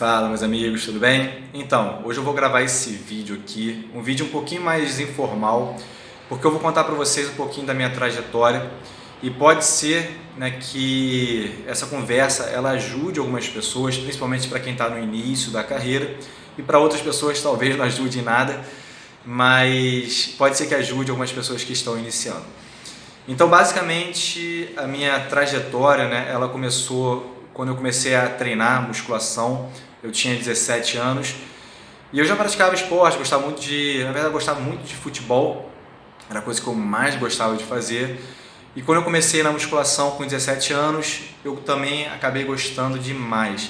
Fala, meus amigos, tudo bem? Então, hoje eu vou gravar esse vídeo aqui, um vídeo um pouquinho mais informal, porque eu vou contar para vocês um pouquinho da minha trajetória e pode ser, né, que essa conversa ela ajude algumas pessoas, principalmente para quem está no início da carreira, e para outras pessoas talvez não ajude em nada, mas pode ser que ajude algumas pessoas que estão iniciando. Então, basicamente, a minha trajetória, né, ela começou quando eu comecei a treinar musculação. Eu tinha 17 anos e eu já praticava esporte, na verdade, eu gostava muito de futebol, era a coisa que eu mais gostava de fazer. E quando eu comecei na musculação com 17 anos, eu também acabei gostando demais.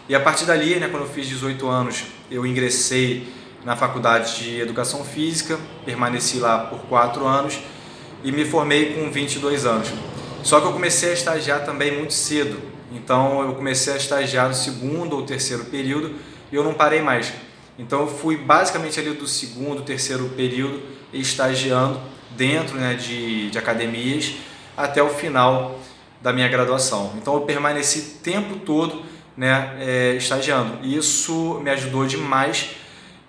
E a partir dali, né, quando eu fiz 18 anos, eu ingressei na faculdade de Educação Física, permaneci lá por 4 anos e me formei com 22 anos. Só que eu comecei a estagiar também muito cedo. Então eu comecei a estagiar no segundo ou terceiro período e eu não parei mais. Então eu fui basicamente ali do segundo, terceiro período estagiando dentro, né, de academias até o final da minha graduação. Então eu permaneci o tempo todo, né, estagiando. E isso me ajudou demais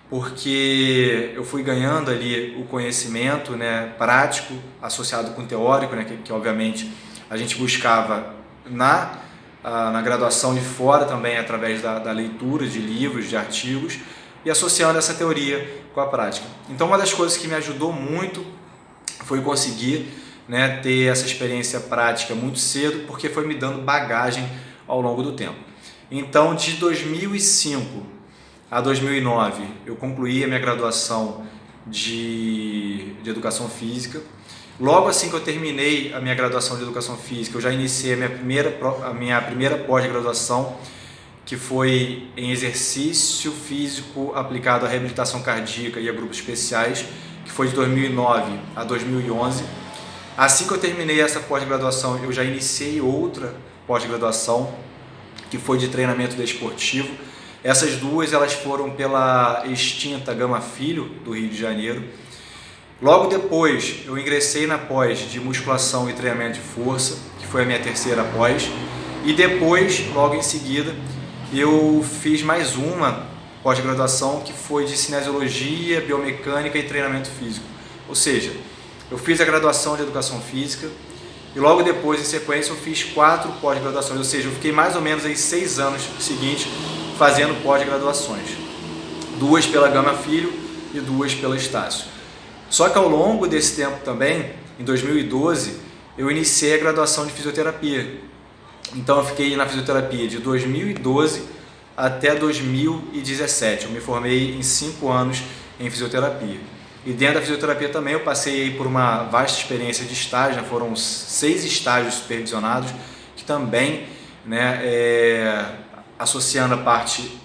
porque eu fui ganhando ali o conhecimento, né, prático associado com teórico, né, que obviamente a gente buscava na graduação de fora também, através da leitura de livros, de artigos, e associando essa teoria com a prática. Então uma das coisas que me ajudou muito foi conseguir, né, ter essa experiência prática muito cedo, porque foi me dando bagagem ao longo do tempo. Então de 2005 a 2009 eu concluí a minha graduação de Educação Física. Logo assim que eu terminei a minha graduação de Educação Física, eu já iniciei a minha primeira pós-graduação, que foi em Exercício Físico aplicado à reabilitação cardíaca e a grupos especiais, que foi de 2009 a 2011. Assim que eu terminei essa pós-graduação, eu já iniciei outra pós-graduação, que foi de treinamento desportivo. Essas duas elas foram pela extinta Gama Filho, do Rio de Janeiro. Logo depois, eu ingressei na pós de musculação e treinamento de força, que foi a minha terceira pós, e depois, logo em seguida, eu fiz mais uma pós-graduação que foi de cinesiologia, biomecânica e treinamento físico. Ou seja, eu fiz a graduação de Educação Física e logo depois, em sequência, eu fiz 4 pós-graduações, ou seja, eu fiquei mais ou menos aí 6 anos seguintes fazendo pós-graduações, 2 pela Gama Filho e 2 pela Estácio. Só que ao longo desse tempo também, em 2012, eu iniciei a graduação de fisioterapia. Então eu fiquei na fisioterapia de 2012 até 2017. Eu me formei em 5 anos em fisioterapia. E dentro da fisioterapia também eu passei por uma vasta experiência de estágio, né? Foram 6 estágios supervisionados, que também, né, associando a parte da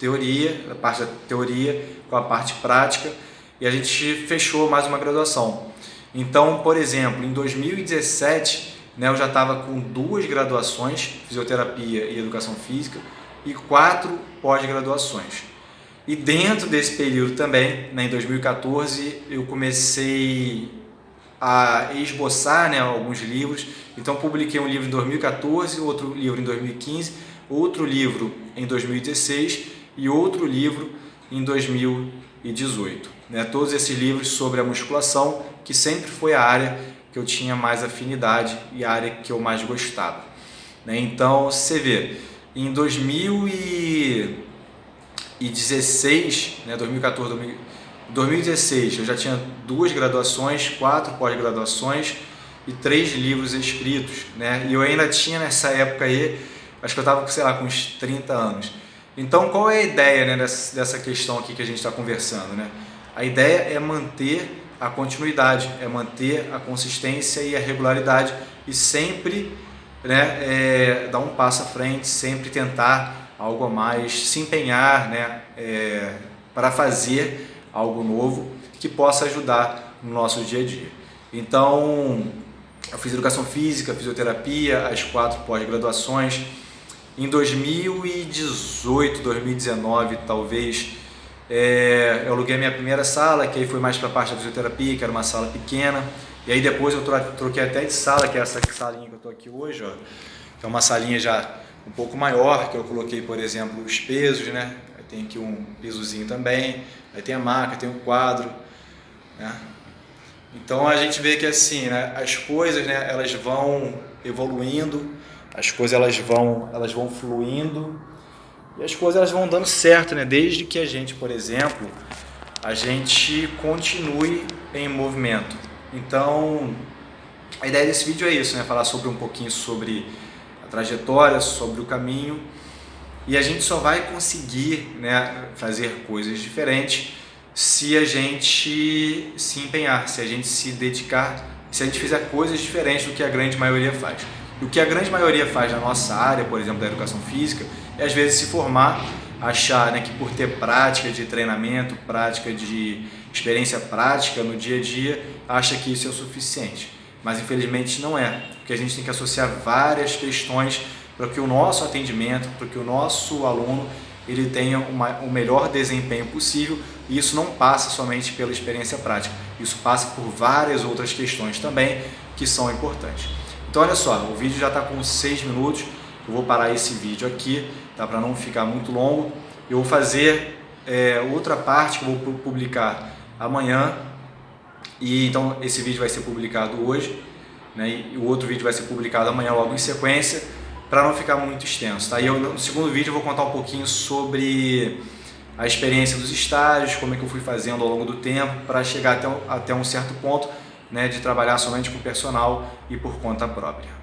teoria com a parte prática, e a gente fechou mais uma graduação. Então, por exemplo, em 2017, né, eu já estava com 2 graduações, fisioterapia e educação física, e 4 pós-graduações. E dentro desse período também, né, em 2014, eu comecei a esboçar, né, alguns livros. Então, publiquei um livro em 2014, outro livro em 2015, outro livro em 2016 e outro livro em 2018. Né, todos esses livros sobre a musculação, que sempre foi a área que eu tinha mais afinidade e a área que eu mais gostava. Né, então, você vê, em 2016, né, 2016, eu já tinha 2 graduações, 4 pós-graduações e 3 livros escritos. Né, e eu ainda tinha nessa época aí, acho que eu estava, sei lá, com uns 30 anos. Então, qual é a ideia, né, dessa questão aqui que a gente está conversando, né? A ideia é manter a continuidade, é manter a consistência e a regularidade e sempre, né, dar um passo à frente, sempre tentar algo a mais, se empenhar, né, para fazer algo novo que possa ajudar no nosso dia a dia. Então, eu fiz educação física, fisioterapia, as 4 pós-graduações. Em 2018, 2019 talvez, eu aluguei a minha primeira sala, que aí foi mais para a parte da fisioterapia, que era uma sala pequena. E aí depois eu troquei até de sala, que é essa salinha que eu estou aqui hoje, ó, que é uma salinha já um pouco maior, que eu coloquei, por exemplo, os pesos, né, tem aqui um pisozinho também, aí tem a maca, tem o quadro, né? Então a gente vê que assim, né, as coisas, né, elas vão evoluindo, as coisas elas vão fluindo e as coisas elas vão dando certo, né? Desde que a gente, por exemplo, a gente continue em movimento. Então a ideia desse vídeo é isso, né? Falar sobre um pouquinho sobre a trajetória, sobre o caminho. E a gente só vai conseguir, né, fazer coisas diferentes se a gente se empenhar, se a gente se dedicar, se a gente fizer coisas diferentes do que a grande maioria faz. E o que a grande maioria faz na nossa área, por exemplo, da educação física, é às vezes se formar, achar, né, que por ter prática de treinamento, prática de experiência prática no dia a dia, acha que isso é o suficiente. Mas infelizmente não é, porque a gente tem que associar várias questões para que o nosso atendimento, para que o nosso aluno ele tenha o melhor desempenho possível, e isso não passa somente pela experiência prática, isso passa por várias outras questões também que são importantes. Então olha só, o vídeo já está com 6 minutos, eu vou parar esse vídeo aqui, tá, para não ficar muito longo. Eu vou fazer outra parte que eu vou publicar amanhã, e então esse vídeo vai ser publicado hoje, né, e o outro vídeo vai ser publicado amanhã logo em sequência, para não ficar muito extenso, tá? E eu, no segundo vídeo eu vou contar um pouquinho sobre a experiência dos estágios, como é que eu fui fazendo ao longo do tempo para chegar até um certo ponto, né, de trabalhar somente com personal e por conta própria.